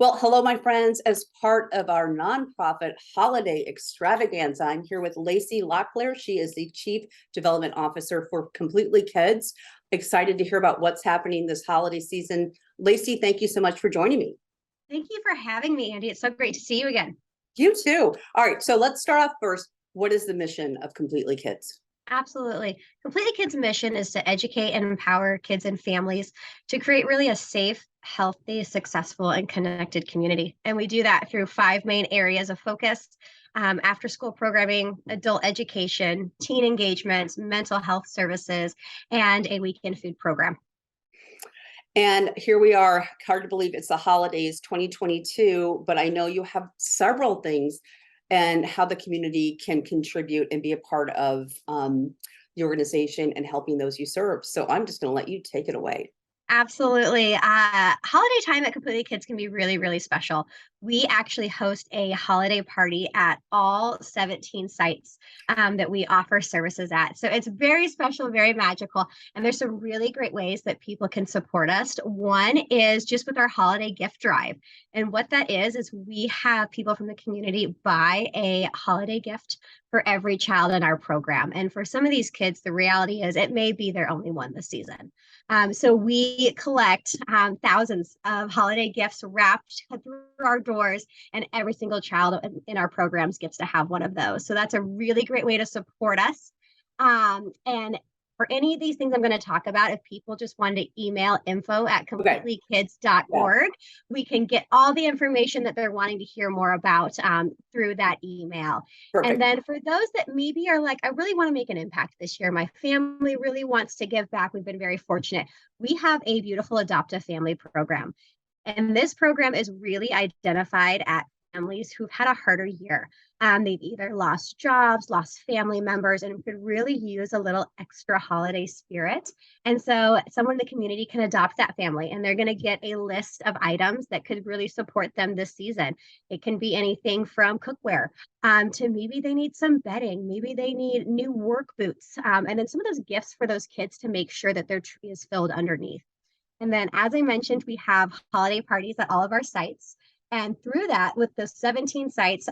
Well, hello, my friends. As part of our nonprofit holiday extravaganza, I'm here with Lacey Locklear. She is the Chief Development Officer for Completely Kids. Excited to hear about what's happening this holiday season. Lacey, thank you so much for joining me. Thank you for having me, Andy. It's so great to see you again. You too. All right, so let's start off first. What is the mission of Completely Kids? Absolutely. Completely Kids' mission is to educate and empower kids and families to create really a safe, healthy, successful, and connected community. And we do that through five main areas of focus: after school programming, adult education, teen engagement, mental health services, and a weekend food program. And here we are. Hard to believe it's the holidays 2022, but I know you have several things and how the community can contribute and be a part of the organization and helping those you serve. So I'm just going to let you take it away. Absolutely. Holiday time at Completely Kids can be really, really special. We actually host a holiday party at all 17 sites that we offer services at. So it's very special, very magical. And there's some really great ways that people can support us. One is just with our holiday gift drive. And what that is we have people from the community buy a holiday gift for every child in our program. And for some of these kids, the reality is it may be their only one this season. So we collect thousands of holiday gifts wrapped through our doors, and every single child in our programs gets to have one of those. So that's a really great way to support us. And for any of these things I'm going to talk about, if people just wanted to email info@completelykids.org, Yeah. we can get all the information that they're wanting to hear more about through that email. And Perfect. then for those that maybe are like, I really want to make an impact this year, my family really wants to give back. We've been very fortunate. We have a beautiful adoptive family program. And this program is really identified at families who've had a harder year. They've either lost jobs, lost family members, and could really use a little extra holiday spirit. And so someone in the community can adopt that family, and they're going to get a list of items that could really support them this season. It can be anything from cookware to maybe they need some bedding, maybe they need new work boots, and then some of those gifts for those kids to make sure that their tree is filled underneath. And then, as I mentioned, we have holiday parties at all of our sites. And through that, with the 17 sites,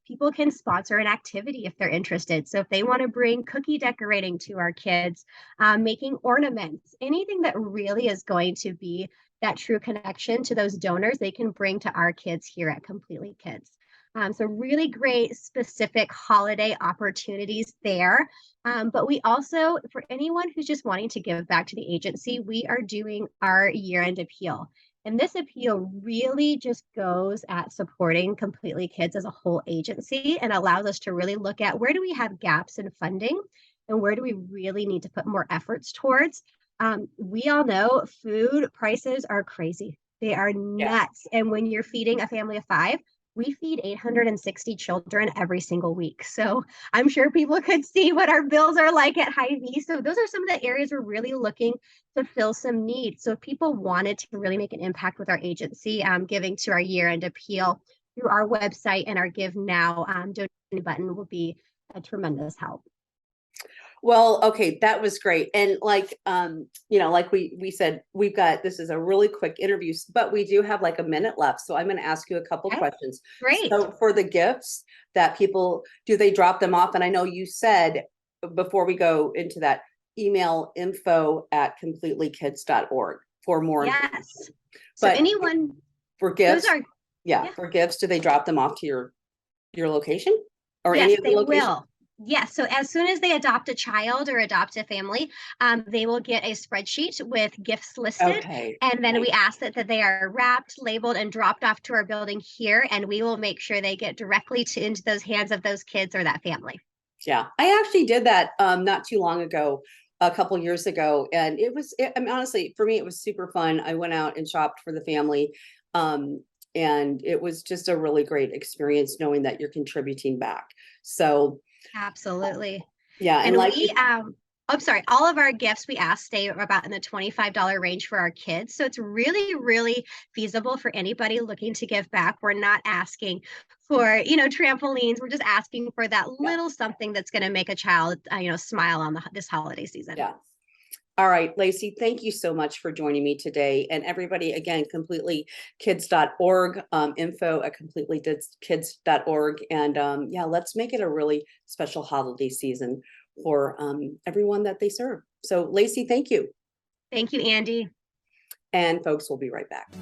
people can sponsor an activity if they're interested. So if they want to bring cookie decorating to our kids, making ornaments, anything that really is going to be that true connection to those donors, they can bring to our kids here at Completely Kids. So really great specific holiday opportunities there. But we also, for anyone who's just wanting to give back to the agency, we are doing our year-end appeal. And this appeal really just goes at supporting Completely Kids as a whole agency and allows us to really look at where do we have gaps in funding and where do we really need to put more efforts towards. We all know food prices are crazy. They are Yeah. nuts. And when you're feeding a family of five, we feed 860 children every single week. So I'm sure people could see what our bills are like at Hy-Vee. So those are some of the areas we're really looking to fill some needs. So if people wanted to really make an impact with our agency, giving to our year-end appeal through our website and our Give Now donation button will be a tremendous help. Well, okay, that was great. And like we said, we've got this is a really quick interview, but we do have like a minute left. So I'm going to ask you a couple Okay, questions. great. So for the gifts that people do, they drop them off? And I know you said before we go into that, email info@completelykids.org for more information. Yes. So But anyone, for those gifts, are, yeah, yeah. for gifts, do they drop them off to your location or any Yes, of the they locations? will. Yes. So as soon as they adopt a child or adopt a family, they will get a spreadsheet with gifts listed. Okay. And then Nice. we ask that they are wrapped, labeled, and dropped off to our building here. And we will make sure they get directly into those hands of those kids or that family. Yeah, I actually did that not too long ago, a couple years ago, and I mean, honestly, for me, it was super fun. I went out and shopped for the family, um, and it was just a really great experience knowing that you're contributing back. So, Absolutely. yeah, and And like you, I'm sorry, all of our gifts we ask stay about in the $25 range for our kids. So it's really, really feasible for anybody looking to give back. We're not asking for, trampolines. We're just asking for that yeah, little something that's going to make a child, smile on this holiday season. yeah. All right, Lacey, thank you so much for joining me today. And everybody, again, completelykids.org, info at completelykids.org. And yeah, let's make it a really special holiday season for everyone that they serve. So Lacey, thank you. Thank you, Andy. And folks, we'll be right back.